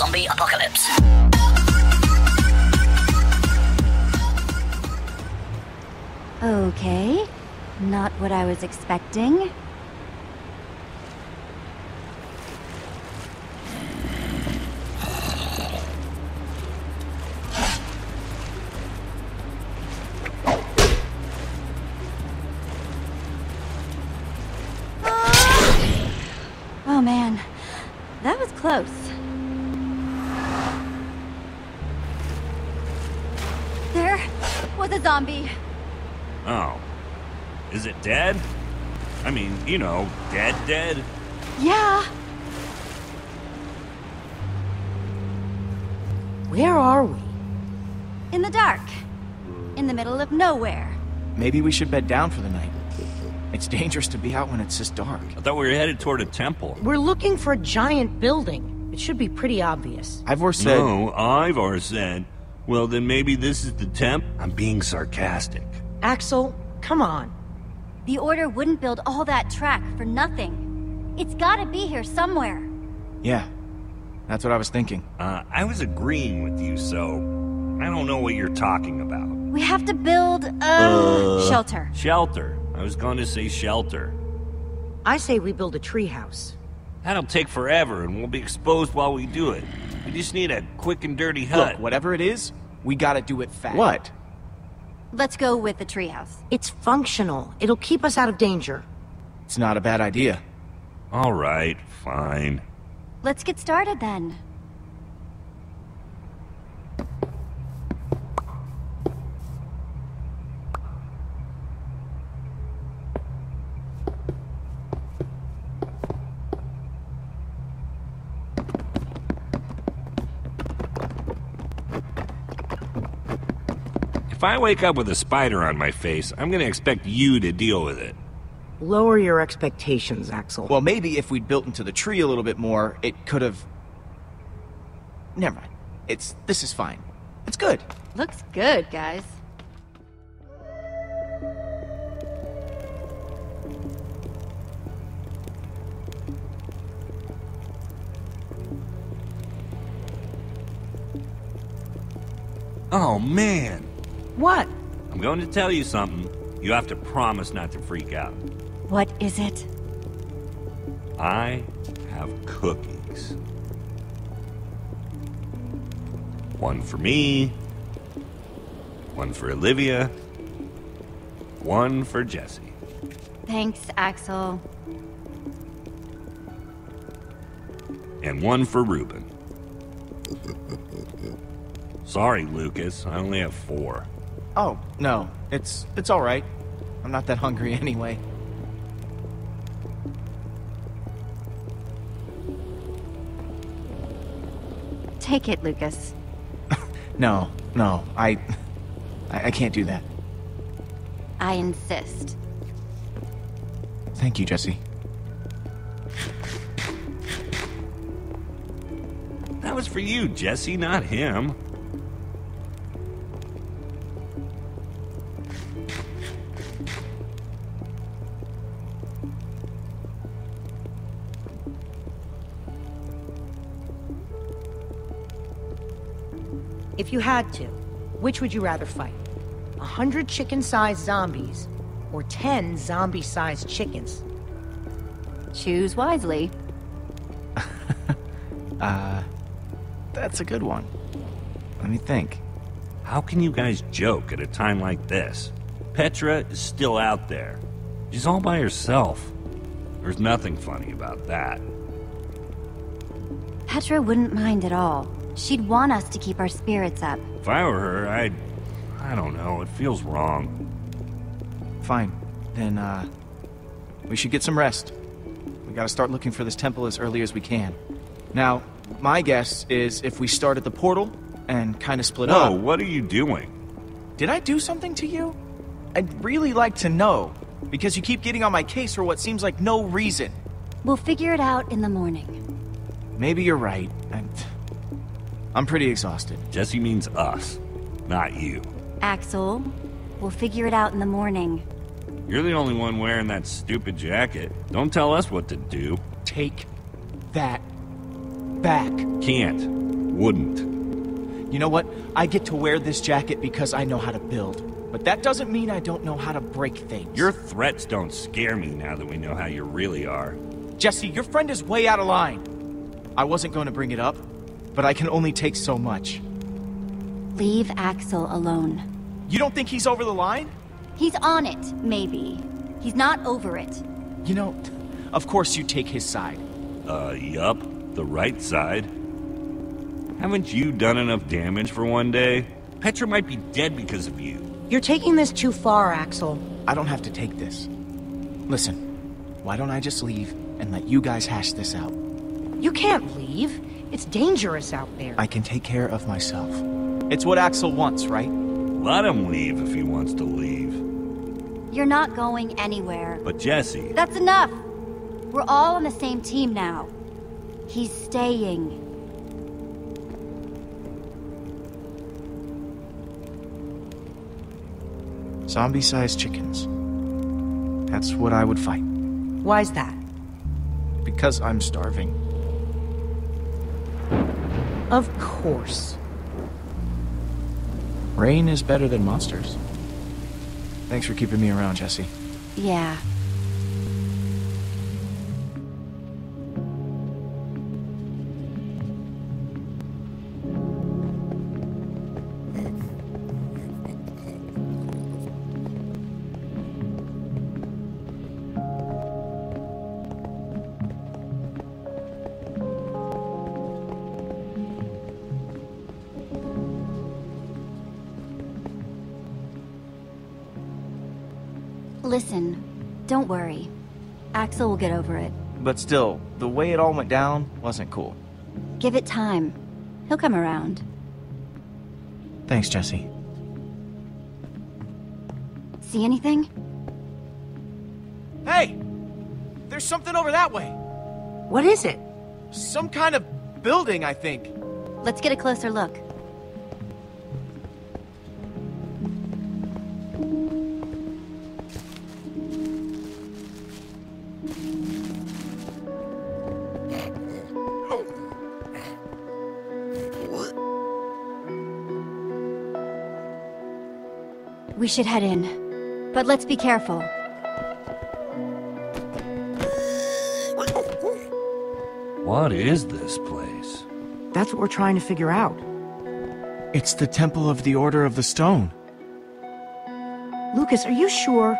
zombie apocalypse. Okay, not what I was expecting. Oh man, that was close. There was a zombie. Oh. Is it dead? I mean, you know, dead? Yeah. Where are we? In the dark. In the middle of nowhere. Maybe we should bed down for the night. It's dangerous to be out when it's this dark. I thought we were headed toward a temple. We're looking for a giant building. It should be pretty obvious. Ivor said... No, Ivor said. Well, then maybe this is the temp? I'm being sarcastic. Axel, come on. The Order wouldn't build all that track for nothing. It's gotta be here somewhere. Yeah, that's what I was thinking. I was agreeing with you, so I don't know what you're talking about. We have to build a shelter. Shelter. I was going to say shelter. I say we build a treehouse. That'll take forever, and we'll be exposed while we do it. We just need a quick and dirty hut. Look, whatever it is, we gotta do it fast. What? Let's go with the treehouse. It's functional. It'll keep us out of danger. It's not a bad idea. All right, fine. Let's get started then. If I wake up with a spider on my face, I'm gonna expect you to deal with it. Lower your expectations, Axel. Well, maybe if we'd built into the tree a little bit more, it could have... Never mind. This is fine. It's good. Looks good, guys. Oh, man. What? I'm going to tell you something. You have to promise not to freak out. What is it? I have cookies. One for me, one for Olivia, one for Jesse. Thanks, Axel. And one for Reuben. Sorry, Lucas. I only have 4. Oh, no. It's all right. I'm not that hungry anyway. Take it, Lucas. No. I can't do that. I insist. Thank you, Jesse. That was for you, Jesse, not him. If you had to, which would you rather fight? 100 chicken-sized zombies, or 10 zombie-sized chickens? Choose wisely. That's a good one. Let me think. How can you guys joke at a time like this? Petra is still out there. She's all by herself. There's nothing funny about that. Petra wouldn't mind at all. She'd want us to keep our spirits up. If I were her, I don't know, it feels wrong. Fine. Then, we should get some rest. We gotta start looking for this temple as early as we can. Now, my guess is if we start at the portal and kind of split up... Whoa, what are you doing? Did I do something to you? I'd really like to know, because you keep getting on my case for what seems like no reason. We'll figure it out in the morning. Maybe you're right. I'm pretty exhausted. Jesse means us, not you. Axel, we'll figure it out in the morning. You're the only one wearing that stupid jacket. Don't tell us what to do. Take that back. Can't. Wouldn't. You know what? I get to wear this jacket because I know how to build. But that doesn't mean I don't know how to break things. Your threats don't scare me now that we know how you really are. Jesse, your friend is way out of line. I wasn't going to bring it up, but I can only take so much. Leave Axel alone. You don't think he's over the line? He's on it, maybe. He's not over it. You know, of course you take his side. Yup. The right side. Haven't you done enough damage for one day? Petra might be dead because of you. You're taking this too far, Axel. I don't have to take this. Listen, why don't I just leave and let you guys hash this out? You can't leave. It's dangerous out there. I can take care of myself. It's what Axel wants, right? Let him leave if he wants to leave. You're not going anywhere. But Jesse... That's enough! We're all on the same team now. He's staying. Zombie-sized chickens. That's what I would fight. Why's that? Because I'm starving. Of course. Rain is better than monsters. Thanks for keeping me around, Jesse. Yeah. Listen, don't worry. Axel will get over it. But still, the way it all went down wasn't cool. Give it time. He'll come around. Thanks, Jesse. See anything? Hey! There's something over that way! What is it? Some kind of building, I think. Let's get a closer look. We should head in, but let's be careful. What is this place? That's what we're trying to figure out. It's the Temple of the Order of the Stone. Lucas, are you sure?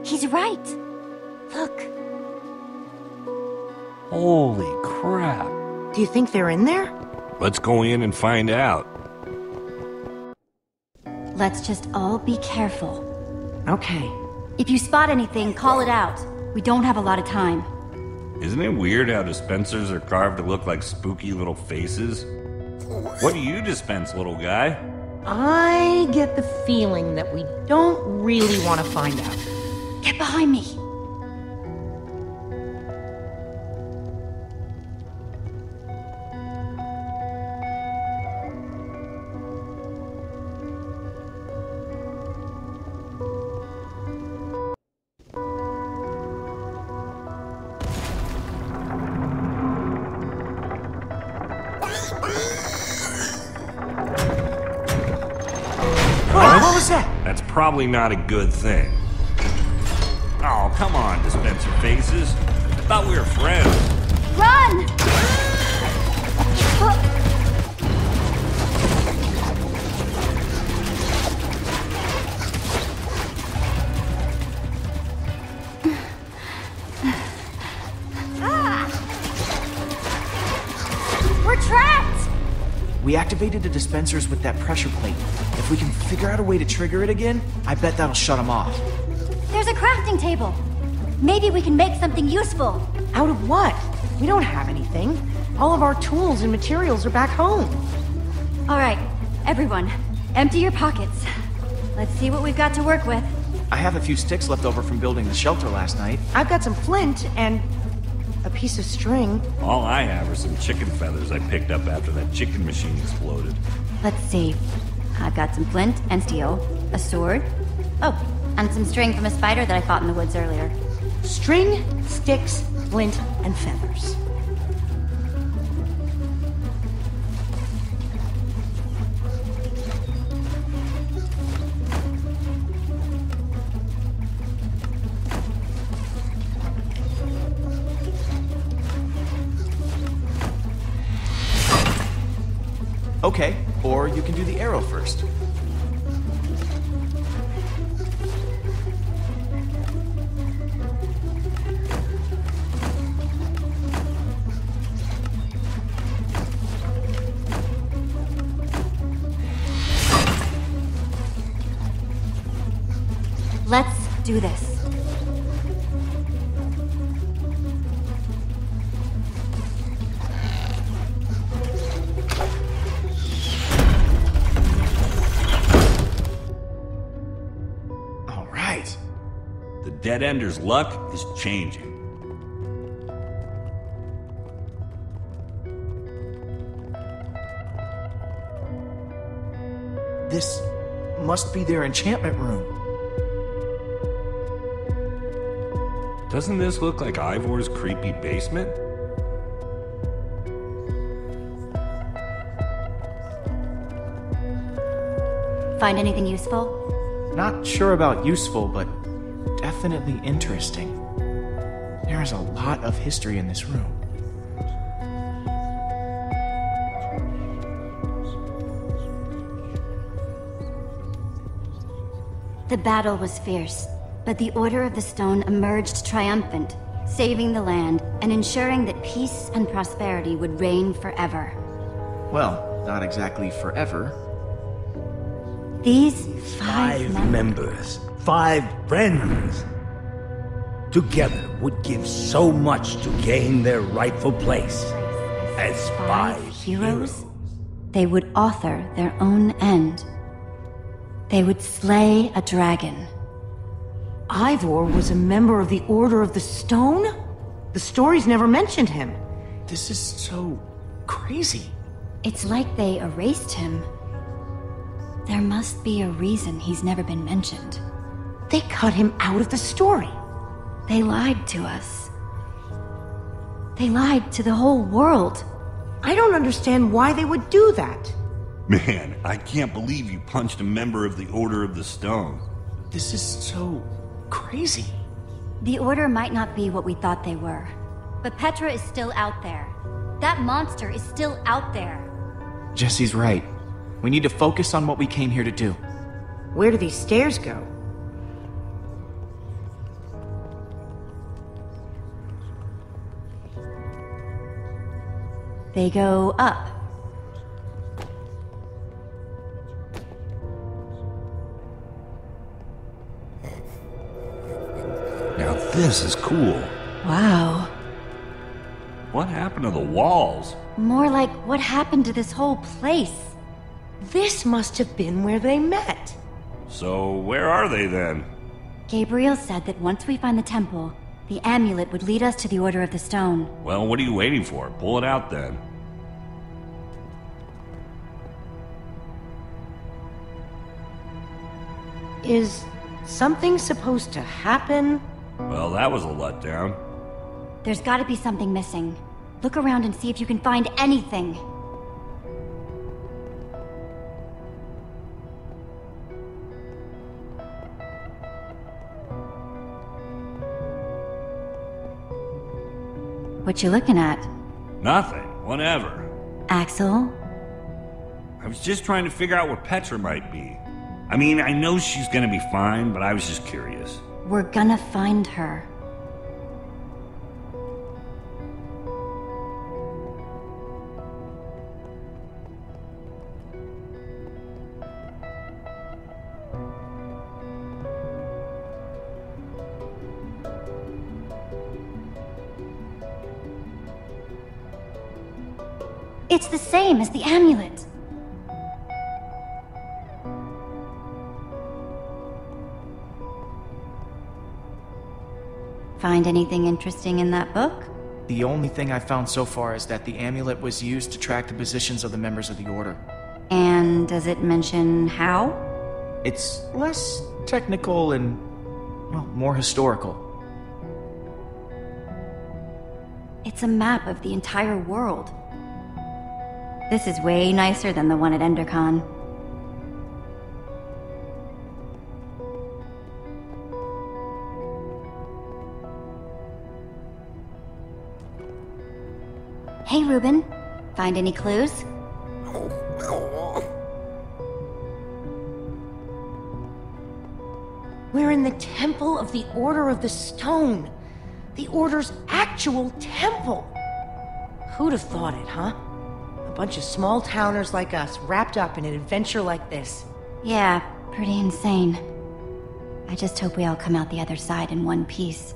He's right. Look. Holy crap. Do you think they're in there? Let's go in and find out. Let's just all be careful. Okay. If you spot anything, call it out. We don't have a lot of time. Isn't it weird how dispensers are carved to look like spooky little faces? What do you dispense, little guy? I get the feeling that we don't really want to find out. Get behind me. What was that? That's probably not a good thing. Oh, come on, dispenser faces. I thought we were friends. Run! We're trapped! We activated the dispensers with that pressure plate. If we can figure out a way to trigger it again, I bet that'll shut them off. There's a crafting table. Maybe we can make something useful. Out of what? We don't have anything. All of our tools and materials are back home. All right, everyone, empty your pockets. Let's see what we've got to work with. I have a few sticks left over from building the shelter last night. I've got some flint and a piece of string. All I have are some chicken feathers I picked up after that chicken machine exploded. Let's see. I've got some flint and steel, a sword. Oh, and some string from a spider that I fought in the woods earlier. String, sticks, flint, and feathers. Okay, or you can do the arrow first. Let's do this. All right. The Dead Ender's luck is changing. This must be their enchantment room. Doesn't this look like Ivor's creepy basement? Find anything useful? Not sure about useful, but definitely interesting. There is a lot of history in this room. The battle was fierce, but the Order of the Stone emerged triumphant, saving the land and ensuring that peace and prosperity would reign forever. Well, not exactly forever. These five members, 5 friends, together would give so much to gain their rightful place as 5 heroes. They would author their own end. They would slay a dragon. Ivor was a member of the Order of the Stone? The stories never mentioned him. This is so crazy. It's like they erased him. There must be a reason he's never been mentioned. They cut him out of the story. They lied to us. They lied to the whole world. I don't understand why they would do that. Man, I can't believe you punched a member of the Order of the Stone. This is so crazy. The Order might not be what we thought they were, but Petra is still out there. That monster is still out there. Jesse's right. We need to focus on what we came here to do. Where do these stairs go? They go up. Now this is cool. Wow. What happened to the walls? More like what happened to this whole place. This must have been where they met. So where are they then? Gabriel said that once we find the temple, the amulet would lead us to the Order of the Stone. Well, what are you waiting for? Pull it out then. Is something supposed to happen? Well, that was a letdown. There's gotta be something missing. Look around and see if you can find anything. What you looking at? Nothing. Whatever. Axel? I was just trying to figure out where Petra might be. I mean, I know she's gonna be fine, but I was just curious. We're gonna find her. It's the same as the amulet. Find anything interesting in that book? The only thing I found so far is that the amulet was used to track the positions of the members of the Order. And does it mention how? It's less technical and, well, more historical. It's a map of the entire world. This is way nicer than the one at Endercon. Hey, Reuben. Find any clues? in the Temple of the Order of the Stone. The Order's actual temple. Who'd have thought it, huh? A bunch of small-towners like us wrapped up in an adventure like this. Yeah, pretty insane. I just hope we all come out the other side in one piece.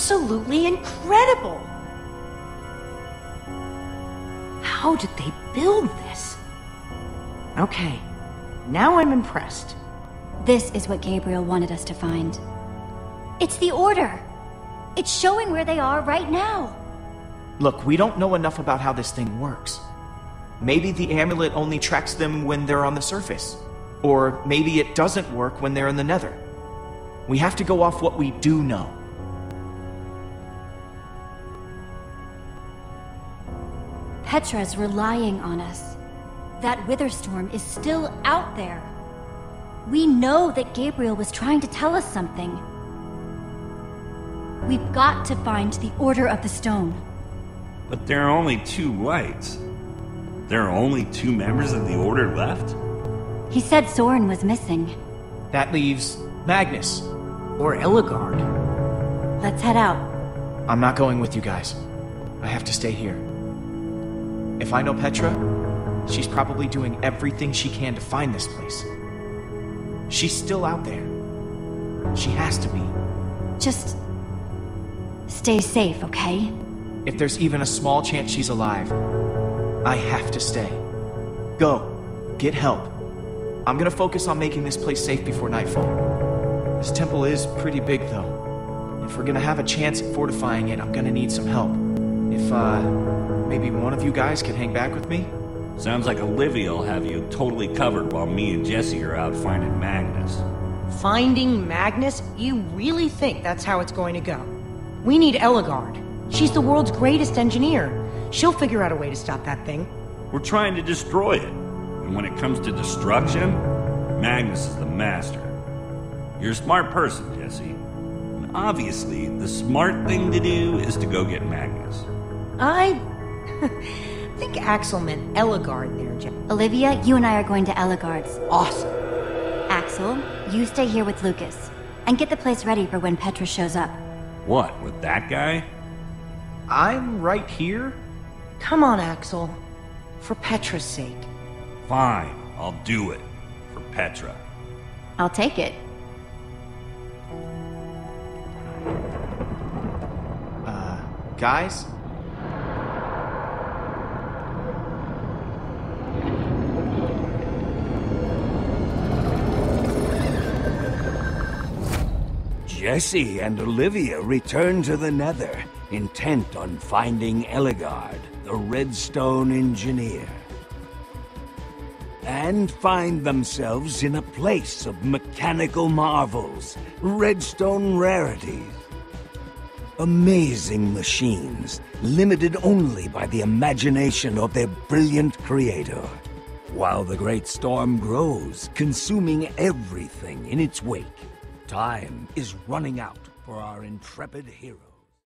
Absolutely incredible! How did they build this? Okay, now I'm impressed. This is what Gabriel wanted us to find. It's the Order! It's showing where they are right now! Look, we don't know enough about how this thing works. Maybe the amulet only tracks them when they're on the surface. Or maybe it doesn't work when they're in the Nether. We have to go off what we do know. Petra's relying on us. That Witherstorm is still out there. We know that Gabriel was trying to tell us something. We've got to find the Order of the Stone. But there are only 2 lights. There are only 2 members of the Order left? He said Soren was missing. That leaves Magnus. Or Ellegard. Let's head out. I'm not going with you guys. I have to stay here. If I know Petra, she's probably doing everything she can to find this place. She's still out there. She has to be. Just Stay safe, okay? If there's even a small chance she's alive, I have to stay. Go. Get help. I'm gonna focus on making this place safe before nightfall. This temple is pretty big, though. If we're gonna have a chance at fortifying it, I'm gonna need some help. If, maybe one of you guys could hang back with me? Sounds like Olivia will have you totally covered while me and Jesse are out finding Magnus. Finding Magnus? You really think that's how it's going to go? We need Eligard. She's the world's greatest engineer. She'll figure out a way to stop that thing. We're trying to destroy it. And when it comes to destruction, Magnus is the master. You're a smart person, Jesse. And obviously, the smart thing to do is to go get Magnus. I think Axel meant Eligard there, Jeff. Olivia, you and I are going to Eligard's. Awesome. Axel, you stay here with Lucas. And get the place ready for when Petra shows up. What, with that guy? I'm right here? Come on, Axel. For Petra's sake. Fine, I'll do it. For Petra. I'll take it. Guys? Jesse and Olivia return to the Nether, intent on finding Eligard, the Redstone engineer. And find themselves in a place of mechanical marvels, redstone rarities. Amazing machines, limited only by the imagination of their brilliant creator. While the great storm grows, consuming everything in its wake, time is running out for our intrepid hero.